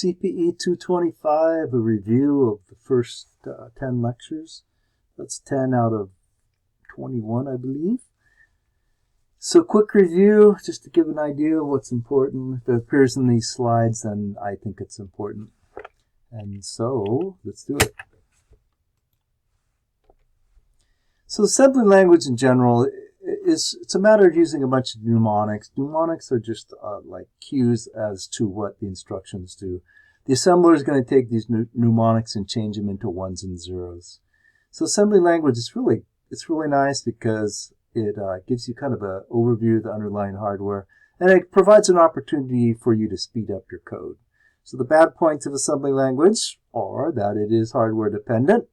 CPE 225, a review of the first 10 lectures. That's 10 out of 21, I believe. So quick review, just to give an idea of what's important. If it appears in these slides, then I think it's important. And so, let's do it. So assembly language in general, it's a matter of using a bunch of mnemonics. Mnemonics are just like cues as to what the instructions do. The assembler is going to take these mnemonics and change them into ones and zeros. So assembly language is really nice because it gives you kind of an overview of the underlying hardware, and it provides an opportunity for you to speed up your code. So the bad points of assembly language are that it is hardware dependent.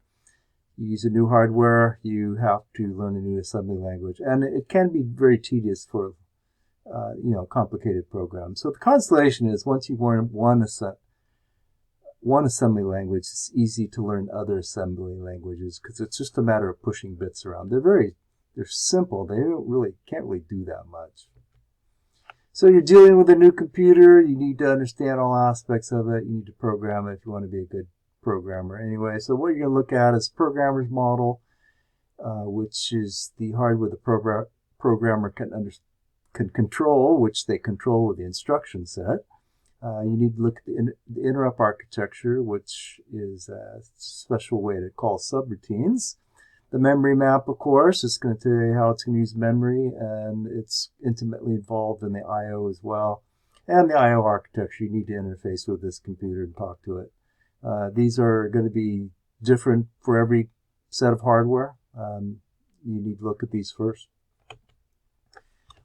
You use a new hardware, you have to learn a new assembly language, and it can be very tedious for complicated programs. So the consolation is once you've learned one assembly language, it's easy to learn other assembly languages because it's just a matter of pushing bits around. They're simple. They can't really do that much. So you're dealing with a new computer. You need to understand all aspects of it. You need to program it if you want to be a good programmer. Anyway, so what you're going to look at is programmer's model, which is the hardware the programmer can control, which they control with the instruction set. You need to look at the interrupt architecture, which is a special way to call subroutines. The memory map, of course, is going to tell you how it's going to use memory, and it's intimately involved in the I/O as well. And the I/O architecture, you need to interface with this computer and talk to it. These are going to be different for every set of hardware. You need to look at these first.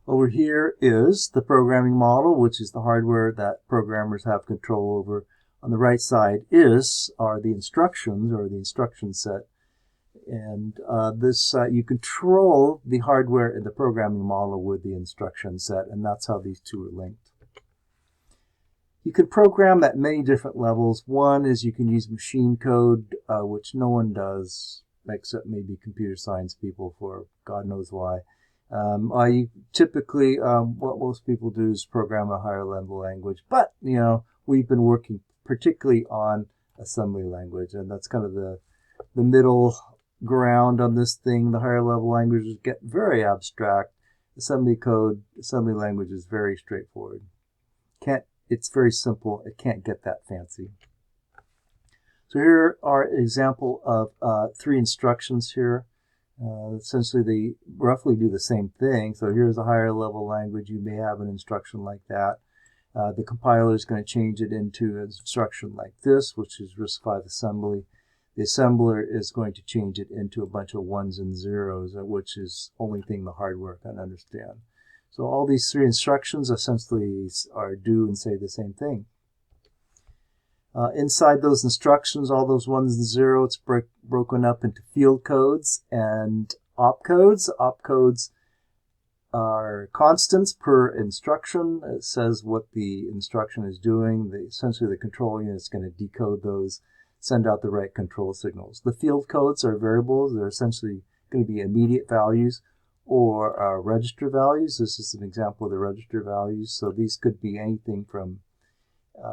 Over here is the programming model, which is the hardware that programmers have control over. On the right side are the instructions, or the instruction set. And you control the hardware in the programming model with the instruction set, and that's how these two are linked. You can program at many different levels. One is you can use machine code, which no one does, except maybe computer science people for God knows why. Typically, what most people do is program a higher level language. But, we've been working particularly on assembly language, and that's kind of the middle ground on this thing. The higher level languages get very abstract. Assembly language is very straightforward. It's very simple. It can't get that fancy. So here are an example of 3 instructions here. Essentially, they roughly do the same thing. So here's a higher level language. You may have an instruction like that. The compiler is going to change it into an instruction like this, which is RISC-V assembly. The assembler is going to change it into a bunch of ones and zeros, which is the only thing the hardware can understand. So all these 3 instructions essentially do and say the same thing. Inside those instructions, all those ones and zeros, it's broken up into field codes and opcodes. Opcodes are constants per instruction. It says what the instruction is doing. Essentially, the control unit is going to decode those, send out the right control signals. The field codes are variables. They're essentially going to be immediate values or register values. This is an example of the register values. So these could be anything from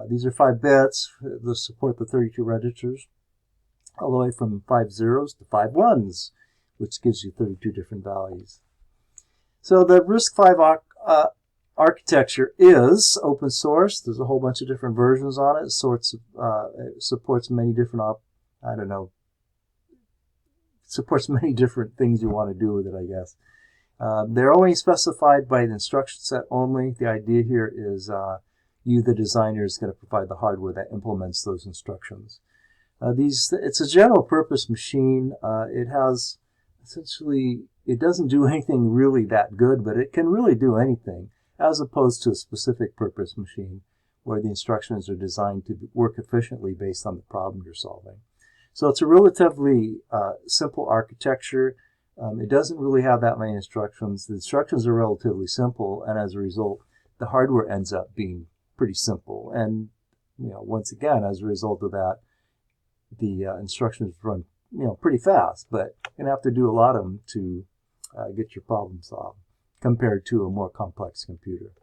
these are 5 bits. They'll support the 32 registers, all the way from 5 zeros to 5 ones, which gives you 32 different values. So the RISC-V architecture is open source. There's a whole bunch of different versions on it. It supports many different, supports many different things you want to do with it, I guess. They're only specified by the instruction set only. The idea here is you, the designer, is going to provide the hardware that implements those instructions. It's a general purpose machine. It doesn't do anything really that good, but it can really do anything, as opposed to a specific purpose machine where the instructions are designed to work efficiently based on the problem you're solving. So it's a relatively simple architecture. It doesn't really have that many instructions. The instructions are relatively simple, and as a result, the hardware ends up being pretty simple. And once again, as a result of that, the instructions run pretty fast, but you're going to have to do a lot of them to get your problem solved compared to a more complex computer.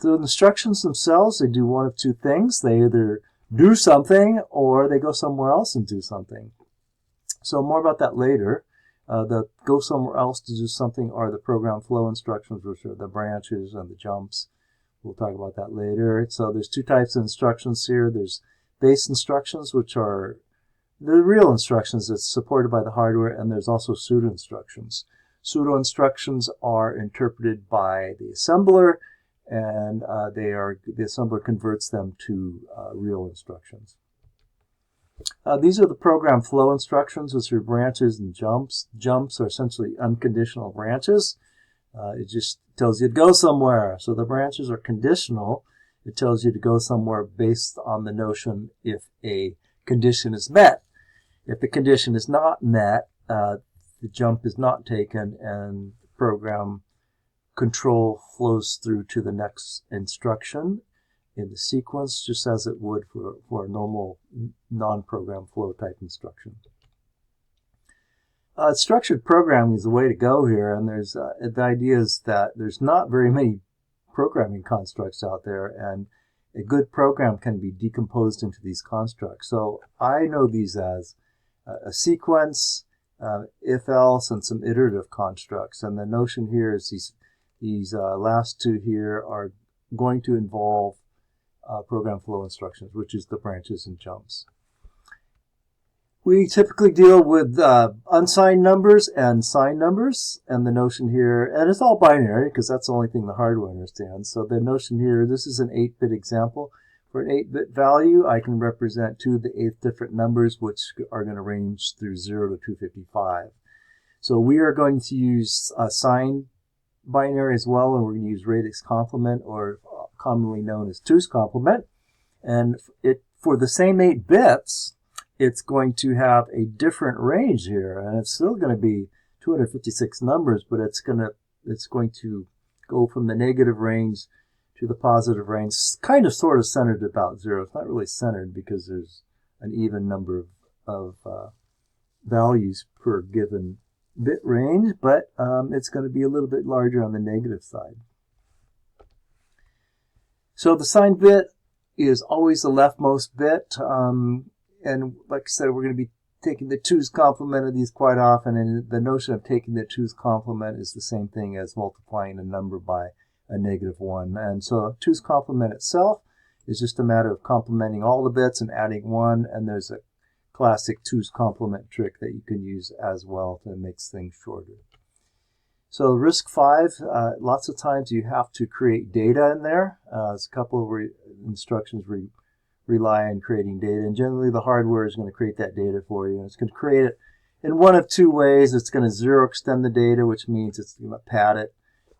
The instructions themselves, they do one of 2 things. They either do something, or they go somewhere else and do something. So more about that later. The go somewhere else to do something are the program flow instructions, which are the branches and the jumps. We'll talk about that later. So there's two types of instructions here. There's base instructions, which are the real instructions that's supported by the hardware, and there's also pseudo instructions. Pseudo instructions are interpreted by the assembler, and the assembler converts them to real instructions. These are the program flow instructions, which are branches and jumps. Jumps are essentially unconditional branches. It just tells you to go somewhere. So the branches are conditional. It tells you to go somewhere based on the notion if a condition is met. If the condition is not met, the jump is not taken, and the program control flows through to the next instruction in the sequence, just as it would for a normal non-program flow type instruction. Structured programming is the way to go here, and there's the idea is that there's not very many programming constructs out there, and a good program can be decomposed into these constructs. So I know these as a sequence, if-else, and some iterative constructs. And the notion here is these last two here are going to involve program flow instructions, which is the branches and jumps. We typically deal with unsigned numbers and signed numbers, and the notion here, and it's all binary because that's the only thing the hardware understands. So the notion here, this is an 8-bit example. For an 8-bit value, I can represent 2 to the 8th different numbers, which are going to range through 0 to 255. So we are going to use signed binary as well, and we're going to use radix complement, or commonly known as 2's complement. And for the same 8 bits, it's going to have a different range here, and it's still going to be 256 numbers, but it's going to go from the negative range to the positive range, kind of sort of centered about 0. It's not really centered because there's an even number of values per given bit range, but it's going to be a little bit larger on the negative side. So the signed bit is always the leftmost bit. And like I said, we're going to be taking the 2's complement of these quite often, and the notion of taking the 2's complement is the same thing as multiplying a number by a -1. And so 2's complement itself is just a matter of complementing all the bits and adding 1, and there's a classic 2's complement trick that you can use as well to make things shorter. So RISC-V, lots of times you have to create data in there. There's a couple of instructions rely on creating data, and generally the hardware is going to create that data for you, and it's going to create it in one of two ways. It's going to zero extend the data, which means it's going to pad it,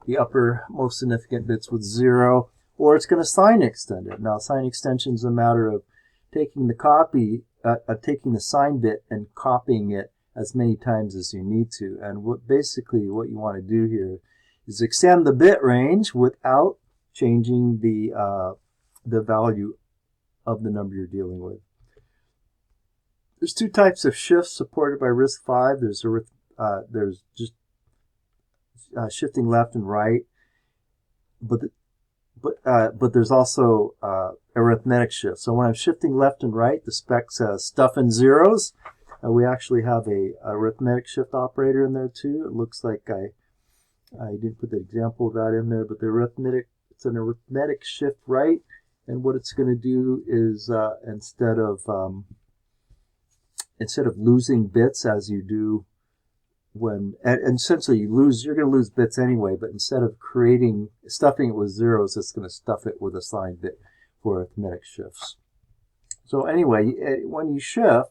the upper most significant bits with 0, or it's going to sign extend it. Now, sign extension is a matter of taking the sign bit and copying it as many times as you need to. And what you want to do here is extend the bit range without changing the value of the number you're dealing with. There's two types of shifts supported by RISC-V. There's just shifting left and right, but there's also arithmetic shift. So when I'm shifting left and right, the spec says stuff in zeros. We actually have a arithmetic shift operator in there too. It looks like I didn't put the example of that in there, but it's an arithmetic shift right. And what it's going to do is instead of losing bits as you do and essentially you're going to lose bits anyway, but instead of stuffing it with zeros, it's going to stuff it with a signed bit for arithmetic shifts. So anyway, when you shift,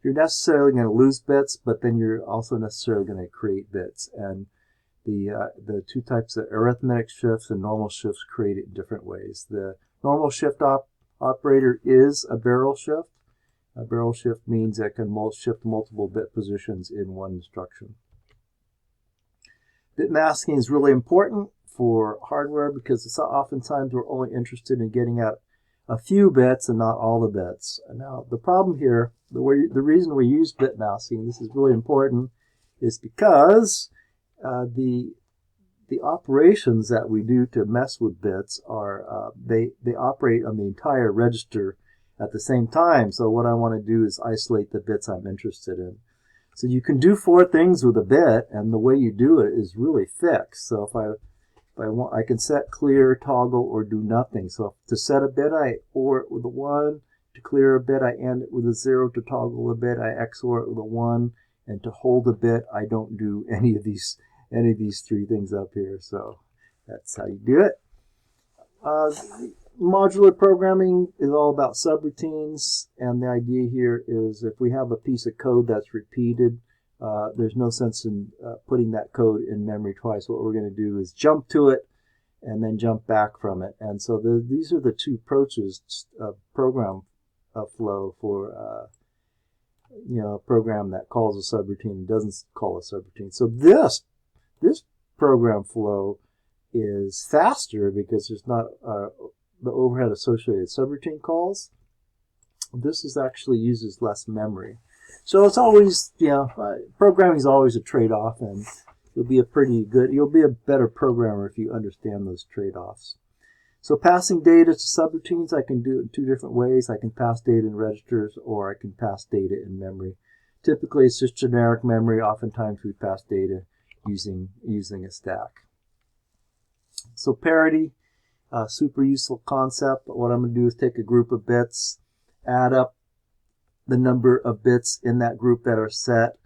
you're necessarily going to lose bits, but then you're also necessarily going to create bits. And the two types of arithmetic shifts and normal shifts create it in different ways. The normal shift operator is a barrel shift. A barrel shift means it can shift multiple bit positions in one instruction. Bit masking is really important for hardware because oftentimes we're only interested in getting at a few bits and not all the bits. Now, the problem here, the reason we use bit masking, this is really important, is because the operations that we do to mess with bits are they operate on the entire register at the same time. So what I want to do is isolate the bits I'm interested in. So you can do 4 things with a bit, and the way you do it is really fixed. So if I want, I can set clear, toggle, or do nothing. So to set a bit, I OR it with a 1. To clear a bit, I AND it with a 0. To toggle a bit, I XOR it with a 1. And to hold a bit, I don't do any of these 3 things up here. So that's how you do it. Modular programming is all about subroutines, and the idea here is if we have a piece of code that's repeated, there's no sense in putting that code in memory twice. What we're going to do is jump to it and then jump back from it. And so these are the 2 approaches of program flow for a program that calls a subroutine and doesn't call a subroutine. So this program flow is faster because there's not the overhead associated subroutine calls. This actually uses less memory. So it's always, programming is always a trade-off, and you'll be a better programmer if you understand those trade-offs. So passing data to subroutines, I can do it in 2 different ways. I can pass data in registers, or I can pass data in memory. Typically, it's just generic memory. Oftentimes, we pass data using a stack. So parity, super useful concept. What I'm going to do is take a group of bits, add up the number of bits in that group that are set,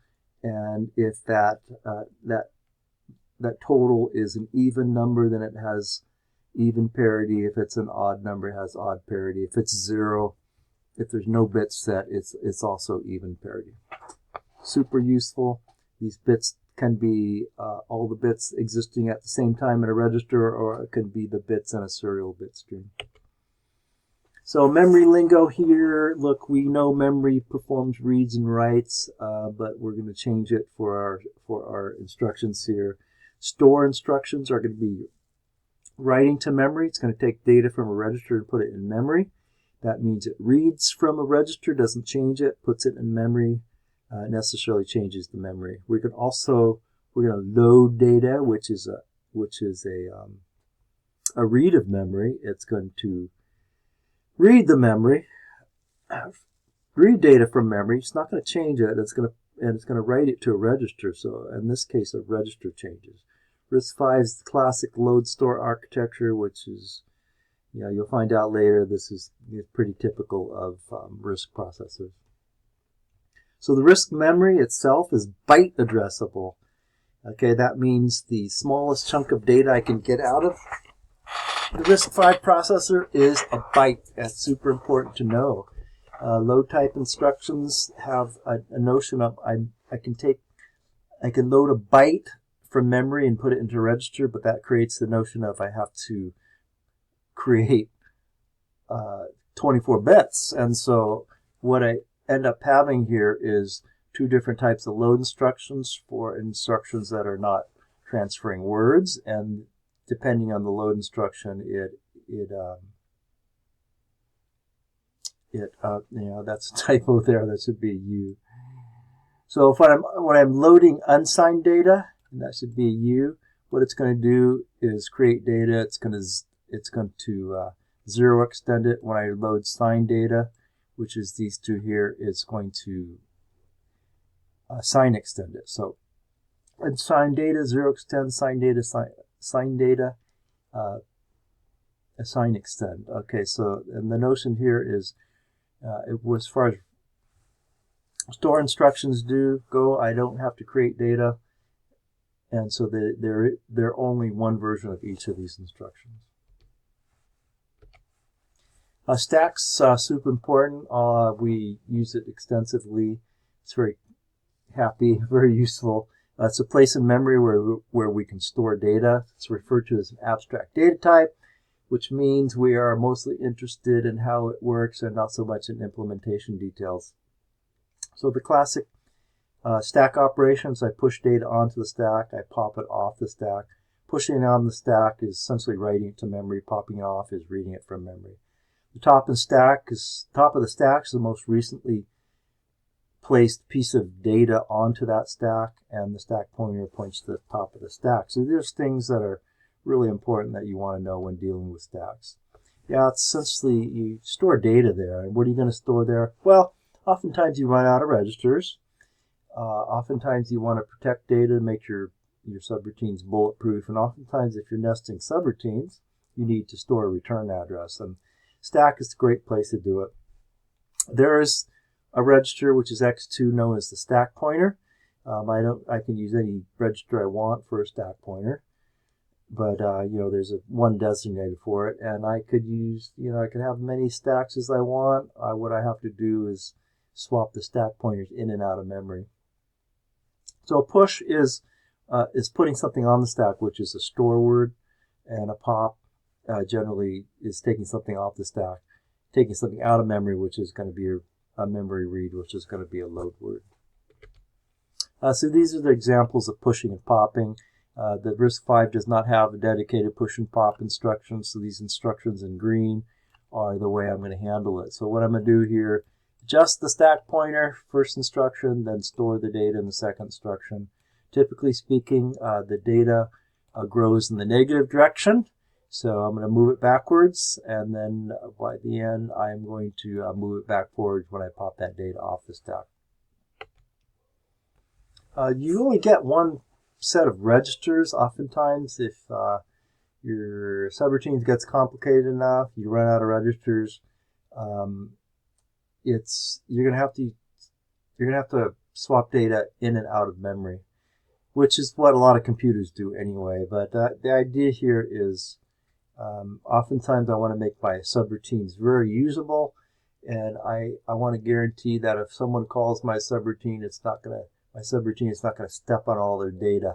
and if that total is an even number, then it has even parity. If it's an odd number, it has odd parity. If it's 0, if there's no bits set, it's also even parity. Super useful. These bits can be all the bits existing at the same time in a register, or it can be the bits in a serial bit stream. So memory lingo here. Look, we know memory performs reads and writes, but we're going to change it for our instructions here. Store instructions are going to be writing to memory. It's going to take data from a register and put it in memory. That means it reads from a register, doesn't change it, puts it in memory, necessarily changes the memory. We're going to load data, which is a read of memory. It's going to read the memory, read data from memory. It's not going to change it. It's going to write it to a register. So in this case, a register changes. RISC-V is the classic load store architecture, which is, you'll find out later, this is pretty typical of RISC processors. So the RISC memory itself is byte addressable. Okay, that means the smallest chunk of data I can get out of the RISC-V processor is a byte. That's super important to know. Load type instructions have a notion of I can load a byte from memory and put it into a register, but that creates the notion of I have to create 24 bits. And so what I end up having here is 2 different types of load instructions for instructions that are not transferring words, and depending on the load instruction, that's a typo there. That should be a U. So when I'm loading unsigned data, that should be a U. What it's going to do is create data. It's going to 0 extend it. When I load signed data, which is these 2 here, it's going to sign extend it. So unsigned data, 0 extend, signed data, sign data, assign extend. Okay, so and the notion here is as far as store instructions go, I don't have to create data, and so they're only one version of each of these instructions. Stacks, super important. We use it extensively. It's very happy, very useful. It's a place in memory where we can store data. It's referred to as an abstract data type, which means we are mostly interested in how it works and not so much in implementation details. So the classic stack operations, I push data onto the stack, I pop it off the stack. Pushing it on the stack is essentially writing it to memory. Popping it off is reading it from memory. The top of the stack is the most recently placed piece of data onto that stack, and the stack pointer points to the top of the stack. So there's things that are really important that you want to know when dealing with stacks. Yeah, it's essentially you store data there. And what are you going to store there? Well, oftentimes you run out of registers. Oftentimes you want to protect data to make your subroutines bulletproof. And oftentimes if you're nesting subroutines, you need to store a return address. And stack is a great place to do it. There is a register which is X2 known as the stack pointer. I can use any register I want for a stack pointer. But, there's one designated for it, and I could use, I could have many stacks as I want. What I have to do is swap the stack pointers in and out of memory. So a push is putting something on the stack, which is a store word, and a pop generally is taking something off the stack, taking something out of memory, which is going to be a memory read, which is going to be a load word. So these are the examples of pushing and popping. The RISC-V does not have a dedicated push and pop instruction, so these instructions in green are the way I'm going to handle it. So what I'm going to do here, just the stack pointer, first instruction, then store the data in the second instruction. Typically speaking, the data grows in the negative direction, so I'm going to move it backwards, and then by the end, I'm going to move it back forward when I pop that data off the stack. You only get one set of registers. Oftentimes, if your subroutine gets complicated enough, you run out of registers. You're gonna have to swap data in and out of memory, which is what a lot of computers do anyway. But the idea here is, oftentimes I want to make my subroutines very usable, and I want to guarantee that if someone calls my subroutine, my subroutine is not going to step on all their data,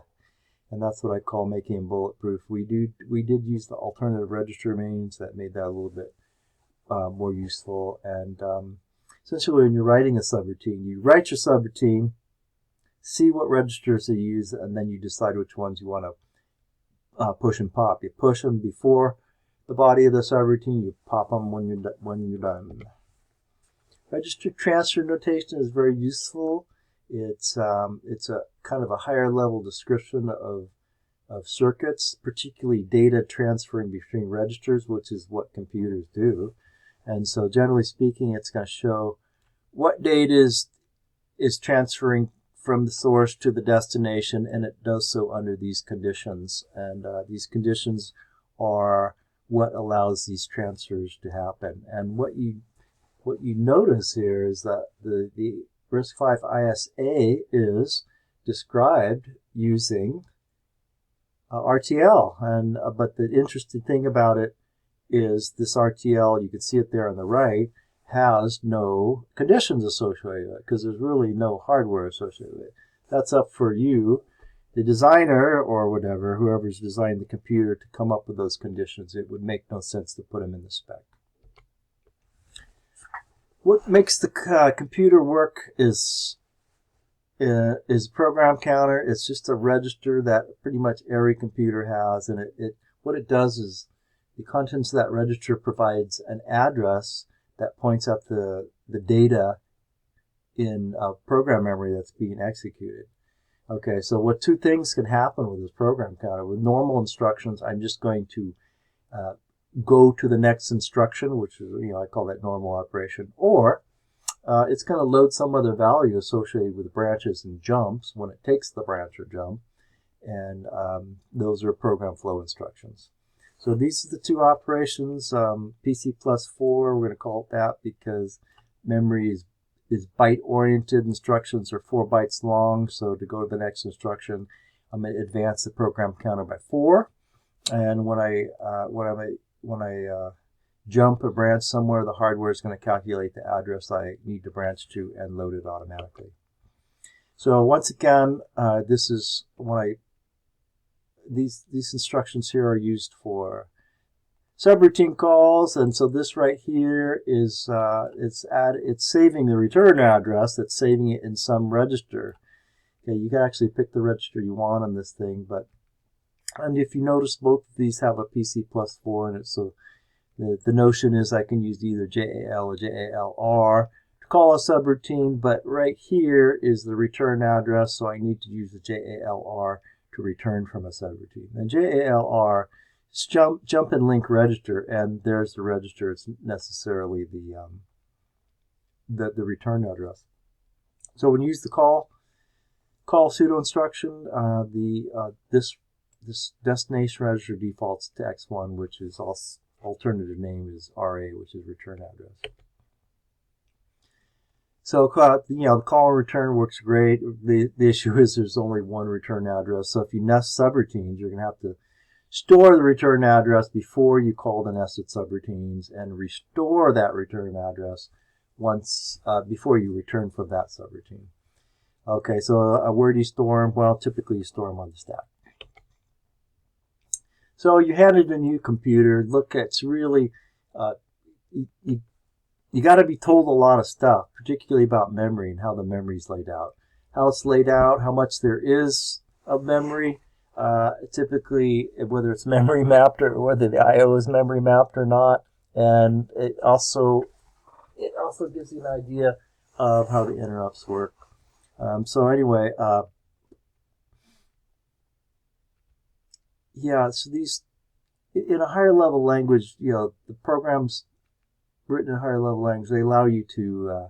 and that's what I call making them bulletproof. We did use the alternative register names that made that a little bit more useful. And essentially, when you're writing a subroutine, you write your subroutine, see what registers they use, and then you decide which ones you want to push and pop. You push them before the body of the subroutine. You pop them when you're done. Register transfer notation is very useful. It's a kind of a higher level description of circuits, particularly data transferring between registers, which is what computers do. And so generally speaking, it's going to show what data is transferring from the source to the destination, and it does so under these conditions. And these conditions are what allows these transfers to happen. And what you notice here is that the RISC-V ISA is described using RTL, and but the interesting thing about it is this RTL, you can see it there on the right, has no conditions associated with it because there's really no hardware associated with it. That's up for you, the designer or whatever, whoever's designed the computer, to come up with those conditions. It would make no sense to put them in the spec. What makes the computer work is a program counter. It's just a register that pretty much every computer has, and what it does is the contents of that register provides an address that points out the data in program memory that's being executed. Okay, so what two things can happen with this program counter? With normal instructions, I'm just going to go to the next instruction, which is, I call that normal operation, or it's going to load some other value associated with branches and jumps when it takes the branch or jump, and those are program flow instructions. So these are the two operations. PC plus 4, we're going to call it that because memory is byte-oriented. Instructions are 4 bytes long, so to go to the next instruction, I'm going to advance the program counter by 4, and when I jump a branch somewhere, the hardware is going to calculate the address I need to branch to and load it automatically. So once again, this is when these instructions here are used for subroutine calls, and so this right here is it's saving the return address. It's saving it in some register. Okay, you can actually pick the register you want on this thing, and if you notice, both of these have a PC plus 4 in it, so the notion is I can use either JAL or JALR to call a subroutine, but right here is the return address, so I need to use the JALR to return from a subroutine. And JALR Just jump and link register, and there's the register. It's necessarily the return address. So when you use the call pseudo instruction, this destination register defaults to X1, which is also alternative name is RA, which is return address. So the call and return works great. The issue is there's only one return address. So if you nest subroutines, you're going to have to store the return address before you call the nested subroutines, and restore that return address once before you return from that subroutine. Okay, so where do you store them? Well, typically you store them on the stack. So you handed a new computer. Look, it's really you got to be told a lot of stuff, particularly about memory and how the memory is laid out, how it's laid out, how much there is of memory. Typically, whether it's memory mapped or whether the I/O is memory mapped or not, and it also gives you an idea of how the interrupts work. So anyway, so these in a higher level language, the programs written in a higher level language, they allow you to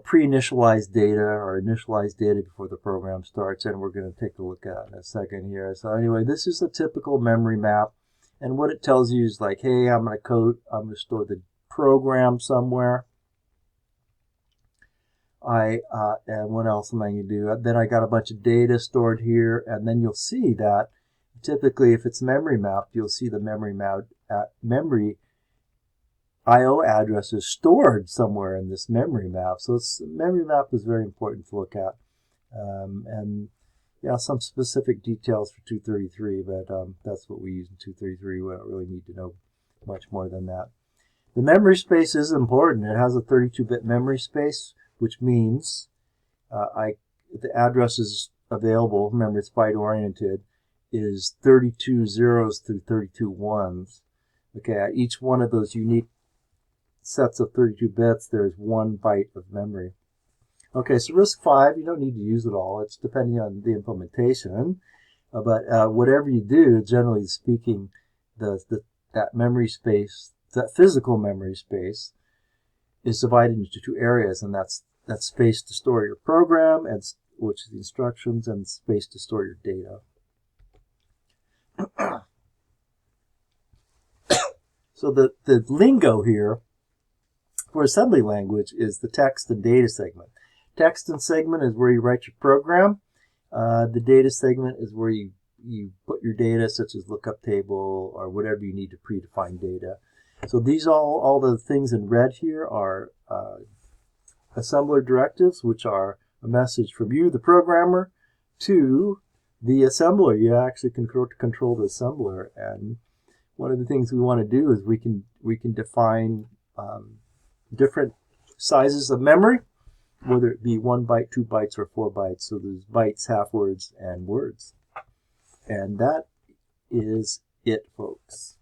pre-initialize data or initialize data before the program starts, and we're going to take a look at it in a second here. So anyway, this is a typical memory map, and what it tells you is like, hey, I'm going to store the program somewhere. And what else am I going to do? Then I got a bunch of data stored here, and then you'll see that typically if it's memory mapped, you'll see the memory I/O address is stored somewhere in this memory map. So memory map is very important to look at. Some specific details for 233, but that's what we use in 233. We don't really need to know much more than that. The memory space is important. It has a 32-bit memory space, which means the address is available. Remember, it's byte-oriented. Is 32 zeros through 32 ones. Okay, at each one of those unique sets of 32 bits, there's 1 byte of memory. Okay, so RISC-V, you don't need to use it all. It's depending on the implementation. But whatever you do, generally speaking, that memory space, that physical memory space, is divided into 2 areas, and that's space to store your program, which is the instructions, and space to store your data. So the lingo here for assembly language is the text and data segment. Text and segment is where you write your program. The data segment is where you put your data, such as lookup table or whatever you need to predefine data. So these all the things in red here are assembler directives, which are a message from you, the programmer, to the assembler. You actually control the assembler, and one of the things we want to do is we can define different sizes of memory, whether it be 1 byte, 2 bytes, or 4 bytes. So there's bytes, half words, and words, and that is it, folks.